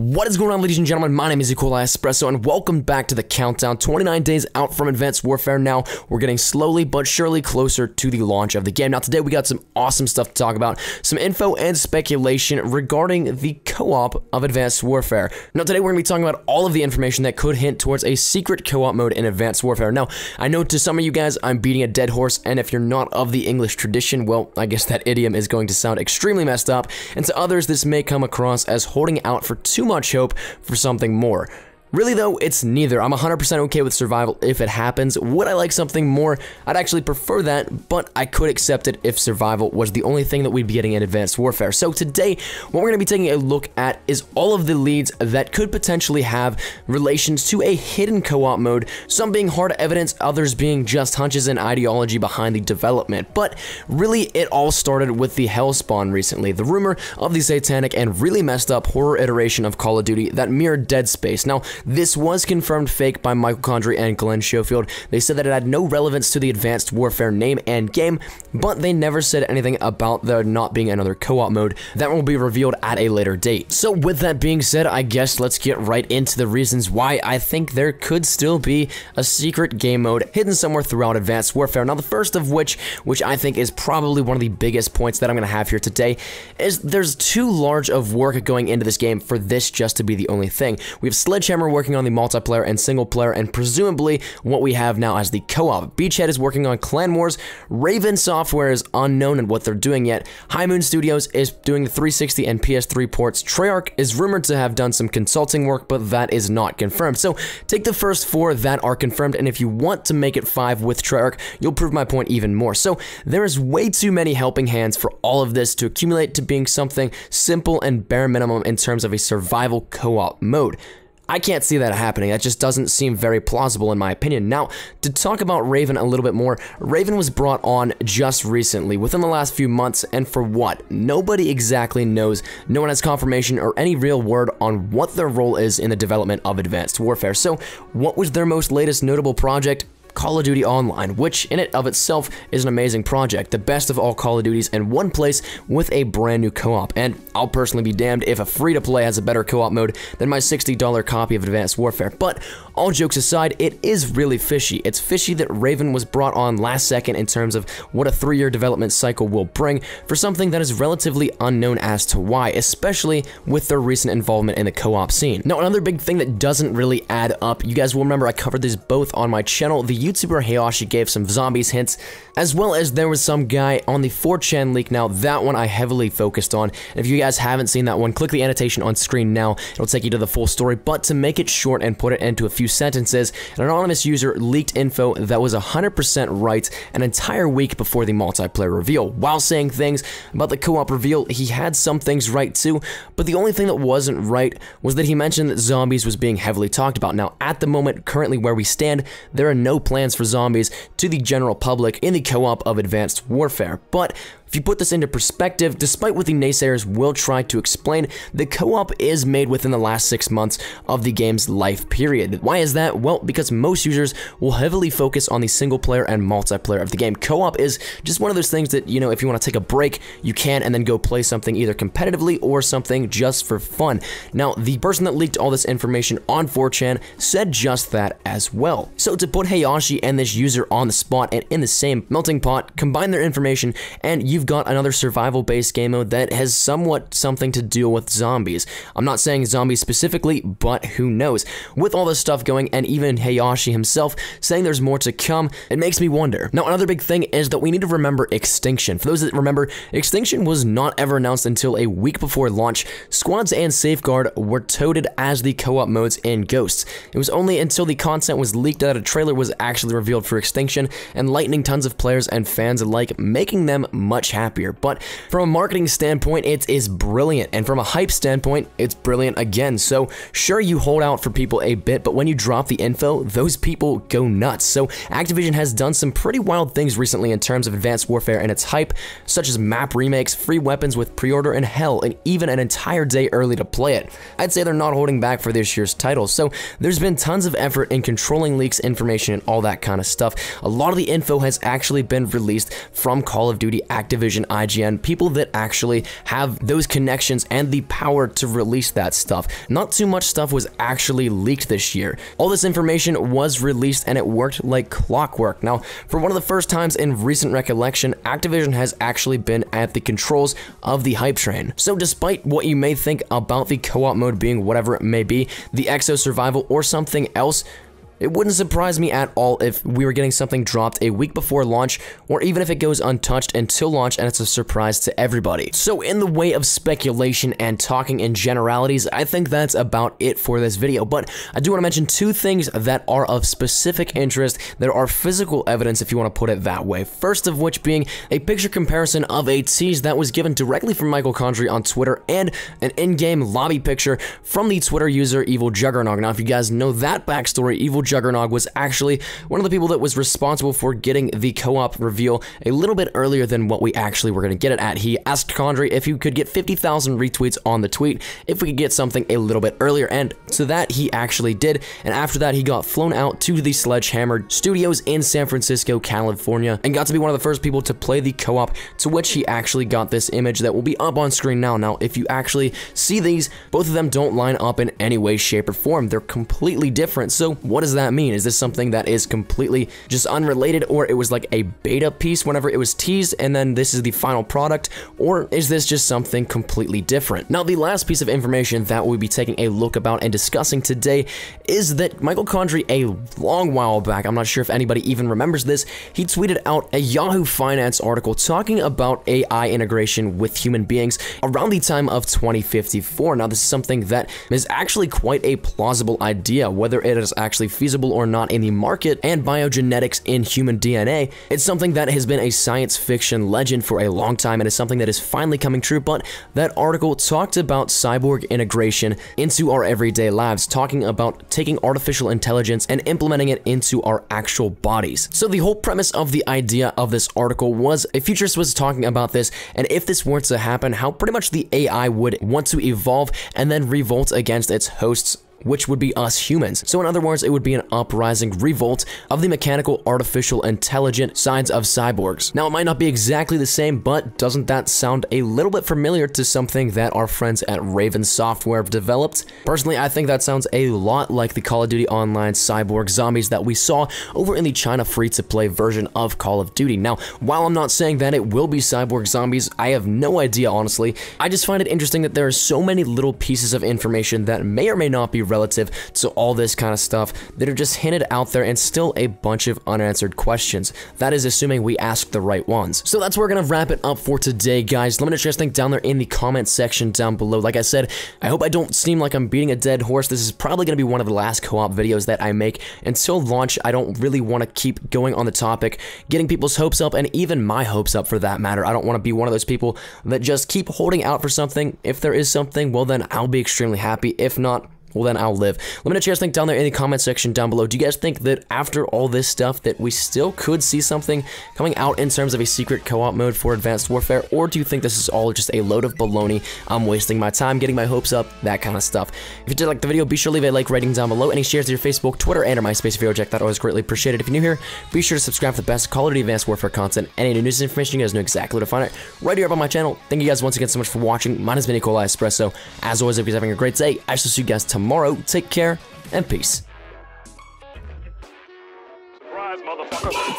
What is going on, ladies and gentlemen? My name is Equali Espresso, and welcome back to the countdown. 29 days out from Advanced Warfare now. We're getting slowly but surely closer to the launch of the game. Now, today we got some awesome stuff to talk about, some info and speculation regarding the co-op of Advanced Warfare. Now, today we're going to be talking about all of the information that could hint towards a secret co-op mode in Advanced Warfare. Now, I know to some of you guys, I'm beating a dead horse, and if you're not of the English tradition, well, I guess that idiom is going to sound extremely messed up, and to others, this may come across as holding out for too much hope for something more. Really though, it's neither. I'm 100% okay with survival if it happens. Would I like something more? I'd actually prefer that, but I could accept it if survival was the only thing that we'd be getting in Advanced Warfare. So today, what we're going to be taking a look at is all of the leads that could potentially have relations to a hidden co-op mode, some being hard evidence, others being just hunches and ideology behind the development. But really, it all started with the Hellspawn recently, the rumor of the satanic and really messed up horror iteration of Call of Duty that mirrored Dead Space. Now, this was confirmed fake by Michael Condrey and Glenn Schofield. They said that it had no relevance to the Advanced Warfare name and game, but they never said anything about there not being another co-op mode. That will be revealed at a later date. So with that being said, I guess let's get right into the reasons why I think there could still be a secret game mode hidden somewhere throughout Advanced Warfare. Now, the first of which I think is probably one of the biggest points that I'm going to have here today, is there's too large of work going into this game for this just to be the only thing. We have Sledgehammer working on the multiplayer and single player, and presumably what we have now as the co-op. Beachhead is working on Clan Wars. Raven Software is unknown in what they're doing yet. High Moon Studios is doing the 360 and PS3 ports. Treyarch is rumored to have done some consulting work, but that is not confirmed. So take the first 4 that are confirmed, and if you want to make it 5 with Treyarch, you'll prove my point even more. So there is way too many helping hands for all of this to accumulate to being something simple and bare minimum in terms of a survival co-op mode. I can't see that happening. That just doesn't seem very plausible in my opinion. Now, to talk about Raven a little bit more, Raven was brought on just recently, within the last few months, and for what? Nobody exactly knows. No one has confirmation or any real word on what their role is in the development of Advanced Warfare. So, what was their most latest notable project? Call of Duty Online, which in and of itself is an amazing project, the best of all Call of Duties in one place with a brand new co-op, and I'll personally be damned if a free-to-play has a better co-op mode than my $60 copy of Advanced Warfare. But all jokes aside, it is really fishy. It's fishy that Raven was brought on last second in terms of what a 3-year development cycle will bring for something that is relatively unknown as to why, especially with their recent involvement in the co-op scene. Now, another big thing that doesn't really add up, you guys will remember I covered this both on my channel. The YouTuber Hayashi gave some zombies hints, as well as there was some guy on the 4chan leak. Now, that one I heavily focused on, and if you guys haven't seen that one, click the annotation on screen now. It'll take you to the full story, but to make it short and put it into a few sentences, an anonymous user leaked info that was 100% right an entire week before the multiplayer reveal. While saying things about the co-op reveal, he had some things right too, but the only thing that wasn't right was that he mentioned that zombies was being heavily talked about. Now, at the moment, currently where we stand, there are no plans for zombies to the general public in the co-op of Advanced Warfare. But if you put this into perspective, despite what the naysayers will try to explain, the co-op is made within the last 6 months of the game's life period. Why is that? Well, because most users will heavily focus on the single player and multiplayer of the game. Co-op is just one of those things that, you know, if you want to take a break, you can, and then go play something either competitively or something just for fun. Now, the person that leaked all this information on 4chan said just that as well. So to put Hayashi and this user on the spot and in the same melting pot, combine their information, and you've got another survival-based game mode that has somewhat something to do with zombies. I'm not saying zombies specifically, but who knows? With all this stuff going, and even Hayashi himself saying there's more to come, it makes me wonder. Now, another big thing is that we need to remember Extinction. For those that remember, Extinction was not ever announced until a week before launch. Squads and Safeguard were touted as the co-op modes in Ghosts. It was only until the content was leaked that a trailer was actually revealed for Extinction, enlightening tons of players and fans alike, making them much happier. But from a marketing standpoint, it is brilliant, and from a hype standpoint, it's brilliant again. So sure, you hold out for people a bit, but when you drop the info, those people go nuts. So Activision has done some pretty wild things recently in terms of Advanced Warfare and its hype, such as map remakes, free weapons with pre-order, and hell, and even an entire day early to play it. I'd say they're not holding back for this year's title. So there's been tons of effort in controlling leaks, information, and all that kind of stuff. A lot of the info has actually been released from Call of Duty Activision Activision, IGN, people that actually have those connections and the power to release that stuff. Not too much stuff was actually leaked this year. All this information was released and it worked like clockwork. Now, for one of the first times in recent recollection, Activision has actually been at the controls of the hype train. So despite what you may think about the co-op mode being whatever it may be, the Exo Survival or something else, it wouldn't surprise me at all if we were getting something dropped a week before launch, or even if it goes untouched until launch and it's a surprise to everybody. So in the way of speculation and talking in generalities, I think that's about it for this video, but I do want to mention two things that are of specific interest. There are physical evidence, if you want to put it that way. First of which being a picture comparison of a tease that was given directly from Michael Condrey on Twitter and an in-game lobby picture from the Twitter user Evil Juggernog. Now, if you guys know that backstory, Evil Juggernog was actually one of the people that was responsible for getting the co-op reveal a little bit earlier than what we actually were going to get it at. He asked Condrey if he could get 50,000 retweets on the tweet if we could get something a little bit earlier, and so that he actually did, and after that he got flown out to the Sledgehammer Studios in San Francisco, California, and got to be one of the first people to play the co-op, to which he actually got this image that will be up on screen now. Now, if you actually see these, both of them don't line up in any way, shape, or form. They're completely different. So what does that mean? Is this something that is completely just unrelated, or it was like a beta piece whenever it was teased and then this is the final product, or is this just something completely different? Now, the last piece of information that we'll be taking a look about and discussing today is that Michael Condrey, a long while back, I'm not sure if anybody even remembers this, he tweeted out a Yahoo Finance article talking about AI integration with human beings around the time of 2054. Now, this is something that is actually quite a plausible idea. Whether it is actually feasible or not in the market, and biogenetics in human DNA, it's something that has been a science fiction legend for a long time, and is something that is finally coming true. But that article talked about cyborg integration into our everyday lives, talking about taking artificial intelligence and implementing it into our actual bodies. So the whole premise of the idea of this article was a futurist was talking about this, and if this were to happen, how pretty much the AI would want to evolve and then revolt against its hosts, which would be us humans. So in other words, it would be an uprising revolt of the mechanical, artificial, intelligent sides of cyborgs. Now, it might not be exactly the same, but doesn't that sound a little bit familiar to something that our friends at Raven Software have developed? Personally, I think that sounds a lot like the Call of Duty Online cyborg zombies that we saw over in the China free-to-play version of Call of Duty. Now, while I'm not saying that it will be cyborg zombies, I have no idea, honestly. I just find it interesting that there are so many little pieces of information that may or may not be relative to all this kind of stuff that are just hinted out there, and still a bunch of unanswered questions. That is assuming we ask the right ones. So that's where we're gonna wrap it up for today, guys. Let me know what you guys think down there in the comment section down below. Like I said, I hope I don't seem like I'm beating a dead horse. This is probably gonna be one of the last co-op videos that I make until launch. I don't really want to keep going on the topic, getting people's hopes up, and even my hopes up for that matter. I don't want to be one of those people that just keep holding out for something. If there is something, well then I'll be extremely happy. If not, well then I'll live. Let me know what you guys think down there in the comment section down below. Do you guys think that after all this stuff that we still could see something coming out in terms of a secret co-op mode for Advanced Warfare, or do you think this is all just a load of baloney? I'm wasting my time getting my hopes up, that kind of stuff. If you did like the video, be sure to leave a like rating down below. Any shares to your Facebook, Twitter, and or MySpace video check, that always greatly appreciated. If you're new here, be sure to subscribe for the best Call of Duty Advanced Warfare content. Any new news information, you guys know exactly where to find it right here up on my channel. Thank you guys once again so much for watching. My name has been Nikolai Espresso. As always, if you're having a great day, I shall see you guys tomorrow. Take care and peace. Surprise, motherfucker.